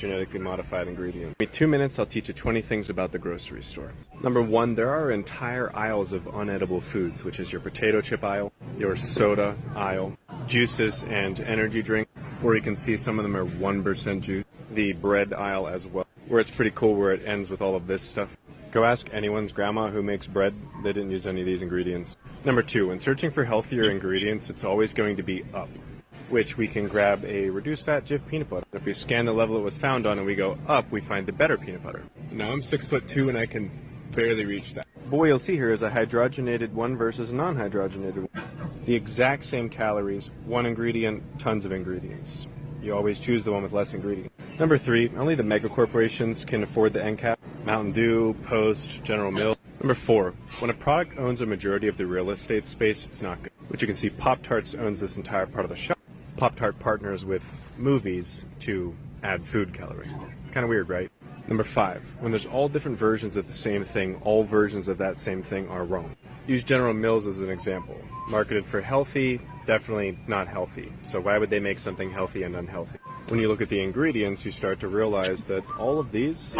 genetically modified ingredients. In 2 minutes, I'll teach you 20 things about the grocery store. Number one, there are entire aisles of unedible foods, which is your potato chip aisle, your soda aisle, juices and energy drink, where you can see some of them are 1% juice, the bread aisle as well, where it's pretty cool where it ends with all of this stuff. Go ask anyone's grandma who makes bread. They didn't use any of these ingredients. Number two, when searching for healthier ingredients, it's always going to be up, which we can grab a reduced fat Jif peanut butter. If we scan the level it was found on and we go up, we find the better peanut butter. Now I'm 6'2" and I can barely reach that. But what you'll see here is a hydrogenated one versus a non-hydrogenated one. The exact same calories, one ingredient, tons of ingredients. You always choose the one with less ingredients. Number three, only the mega corporations can afford the end cap. Mountain Dew, Post, General Mills. Number four, when a product owns a majority of the real estate space, it's not good. Which you can see Pop-Tarts owns this entire part of the shop. Pop-Tart partners with movies to add food coloring. Kind of weird, right? Number five, when there's all different versions of the same thing, all versions of that same thing are wrong. Use General Mills as an example. Marketed for healthy, definitely not healthy. So why would they make something healthy and unhealthy? When you look at the ingredients, you start to realize that all of these,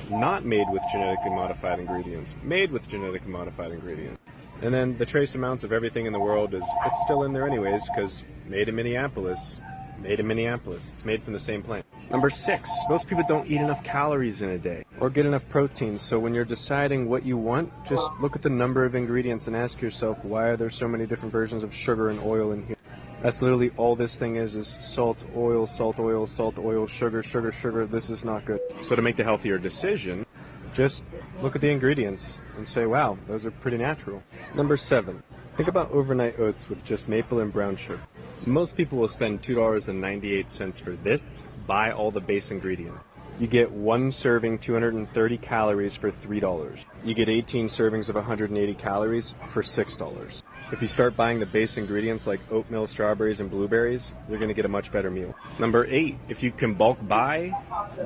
not made with genetically modified ingredients, made with genetically modified ingredients. And then the trace amounts of everything in the world it's still in there anyways, because made in Minneapolis. It's made from the same plant. Number six, most people don't eat enough calories in a day or get enough protein. So when you're deciding what you want, just look at the number of ingredients and ask yourself, why are there so many different versions of sugar and oil in here? That's literally all this thing is salt, oil, salt, oil, salt, oil, sugar, sugar, sugar. This is not good. So to make the healthier decision, just look at the ingredients and say, wow, those are pretty natural. Number seven, think about overnight oats with just maple and brown sugar. Most people will spend $2.98 for this, buy all the base ingredients. You get one serving 230 calories for $3. You get 18 servings of 180 calories for $6. If you start buying the base ingredients like oatmeal, strawberries, and blueberries, you're going to get a much better meal. Number eight, if you can bulk buy,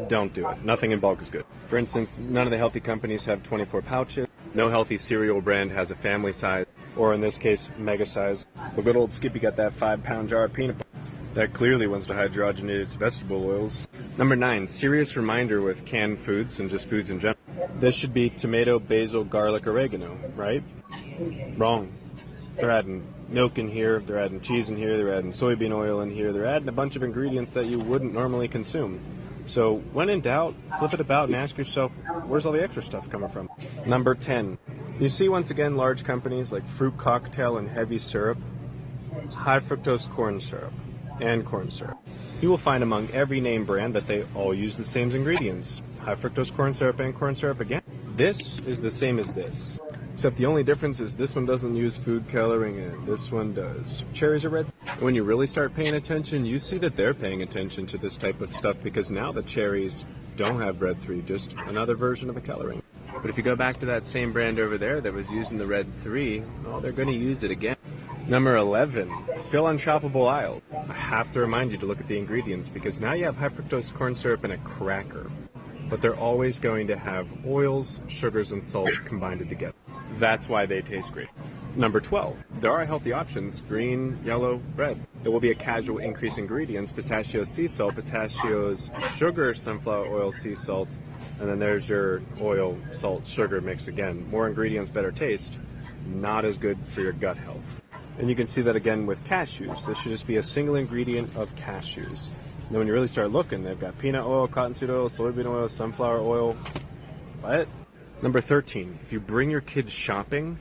don't do it. Nothing in bulk is good. For instance, none of the healthy companies have 24 pouches. No healthy cereal brand has a family size, or in this case, mega size. But good old Skippy got that 5-pound jar of peanut butter. That clearly wants to hydrogenate its vegetable oils. Number nine, serious reminder with canned foods and just foods in general. This should be tomato, basil, garlic, oregano, right? Wrong. They're adding milk in here, they're adding cheese in here, they're adding soybean oil in here, they're adding a bunch of ingredients that you wouldn't normally consume. So when in doubt, flip it about and ask yourself, where's all the extra stuff coming from? Number 10, you see once again large companies like Fruit Cocktail and Heavy Syrup, high fructose corn syrup, and corn syrup. You will find among every name brand that they all use the same ingredients, high fructose corn syrup and corn syrup again. This is the same as this, except the only difference is this one doesn't use food coloring and this one does. Cherries are red. When you really start paying attention, you see that they're paying attention to this type of stuff because now the cherries don't have red 3, just another version of a coloring. But if you go back to that same brand over there that was using the red 3, well, they're going to use it again. Number 11, still on shoppable aisle. I have to remind you to look at the ingredients because now you have high fructose corn syrup in a cracker. But they're always going to have oils, sugars, and salts combined together. That's why they taste great. Number 12, there are healthy options, green, yellow, red. There will be a casual increase in ingredients, pistachio sea salt, pistachios, sugar, sunflower oil, sea salt, and then there's your oil, salt, sugar mix again. More ingredients, better taste, not as good for your gut health. And you can see that again with cashews. This should just be a single ingredient of cashews. Then when you really start looking, they've got peanut oil, cottonseed oil, soybean oil, sunflower oil. What? Number 13, if you bring your kids shopping,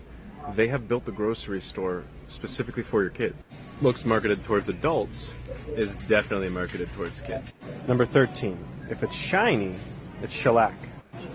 they have built the grocery store specifically for your kids. Looks marketed towards adults is definitely marketed towards kids. Number 13, if it's shiny, it's shellac.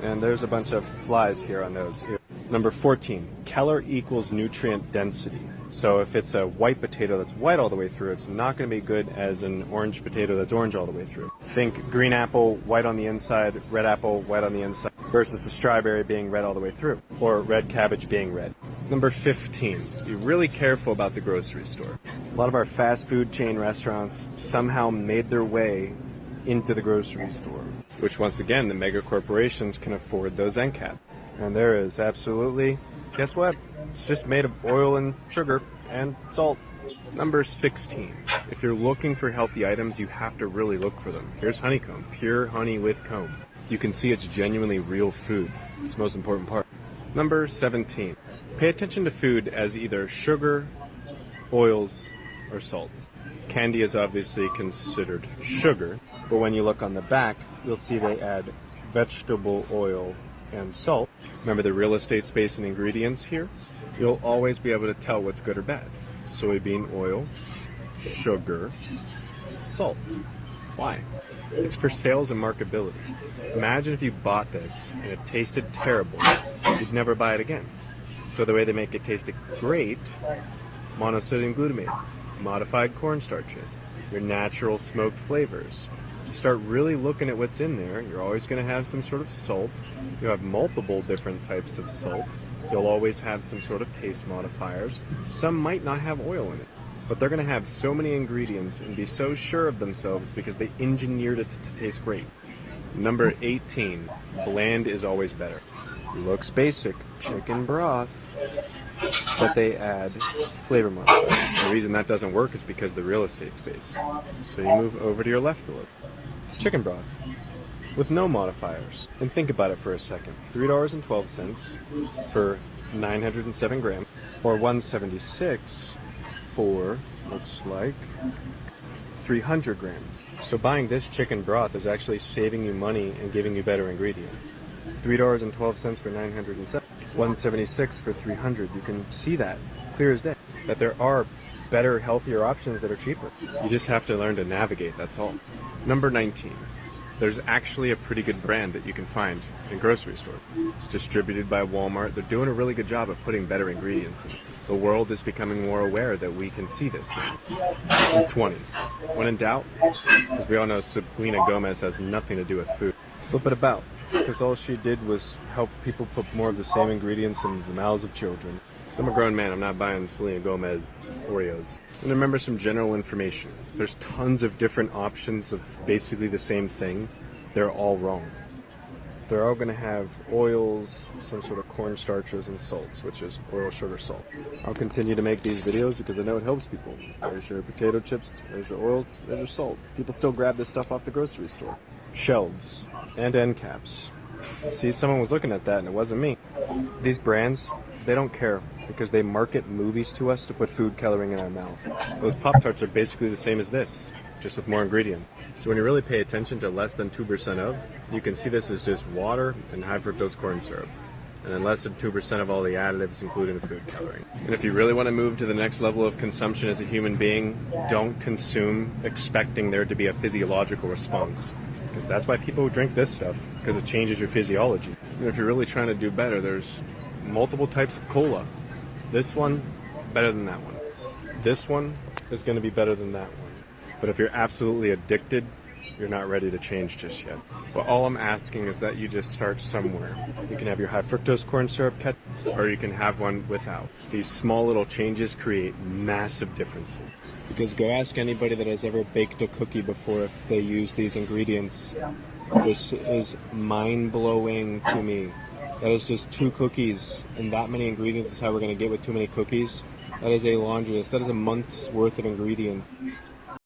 And there's a bunch of flies here on those. Number 14, color equals nutrient density. So if it's a white potato that's white all the way through, it's not going to be good as an orange potato that's orange all the way through. Think green apple, white on the inside, red apple, white on the inside, versus a strawberry being red all the way through, or red cabbage being red. Number 15, be really careful about the grocery store. A lot of our fast food chain restaurants somehow made their way into the grocery store, which once again, the mega corporations can afford those end caps. And there is absolutely, guess what? It's just made of oil and sugar and salt Number 16. If you're looking for healthy items, you have to really look for them. Here's honeycomb, pure honey with comb. You can see it's genuinely real food. It's the most important part. Number 17. Pay attention to food as either sugar, oils, or salts. Candy is obviously considered sugar, but when you look on the back, you'll see they add vegetable oil and salt. Remember the real estate space and ingredients here? You'll always be able to tell what's good or bad. Soybean oil, sugar, salt. Why? It's for sales and marketability. Imagine if you bought this and it tasted terrible. You'd never buy it again. So the way they make it taste great, monosodium glutamate, modified cornstarches, your natural smoked flavors. You start really looking at what's in there, you're always going to have some sort of salt. You have multiple different types of salt. You'll always have some sort of taste modifiers. Some might not have oil in it, but they're going to have so many ingredients and be so sure of themselves because they engineered it to taste great. Number 18, bland is always better. Looks basic, chicken broth, but they add flavor modifiers. The reason that doesn't work is because of the real estate space. So you move over to your left a little. Chicken broth with no modifiers. And think about it for a second. $3.12 for 907 grams, or $1.76 for, looks like, 300 grams. So buying this chicken broth is actually saving you money and giving you better ingredients. $3.12 for 907, $1.76 for 300. You can see that clear as day, that there are better, healthier options that are cheaper. You just have to learn to navigate, that's all. Number 19. There's actually a pretty good brand that you can find in grocery stores. It's distributed by Walmart. They're doing a really good job of putting better ingredients in. The world is becoming more aware that we can see this now. And 20. When in doubt, as we all know, Selena Gomez has nothing to do with food. Flip it about, because all she did was help people put more of the same ingredients in the mouths of children. So I'm a grown man, I'm not buying Selena Gomez Oreos. And remember some general information. There's tons of different options of basically the same thing. They're all wrong. They're all going to have oils, some sort of cornstarches, and salts, which is oil, sugar, salt. I'll continue to make these videos because I know it helps people. There's your potato chips, there's your oils, there's your salt. People still grab this stuff off the grocery store. Shelves and end caps. See, someone was looking at that and it wasn't me. These brands, they don't care because they market movies to us to put food coloring in our mouth. Those Pop-Tarts are basically the same as this, just with more ingredients. So when you really pay attention to less than 2% of, you can see this as just water and high fructose corn syrup. And then less than 2% of all the additives, including the food coloring. And if you really want to move to the next level of consumption as a human being, don't consume expecting there to be a physiological response. Because that's why people drink this stuff, because it changes your physiology. And if you're really trying to do better, there's multiple types of cola. This one, better than that one. This one is going to be better than that one. But if you're absolutely addicted, you're not ready to change just yet. But all I'm asking is that you just start somewhere. You can have your high fructose corn syrup ketchup, or you can have one without. These small little changes create massive differences. Because go ask anybody that has ever baked a cookie before if they use these ingredients. This is mind-blowing to me. That is just 2 cookies, and that many ingredients is how we're going to get with too many cookies. That is a laundry list. That is a month's worth of ingredients.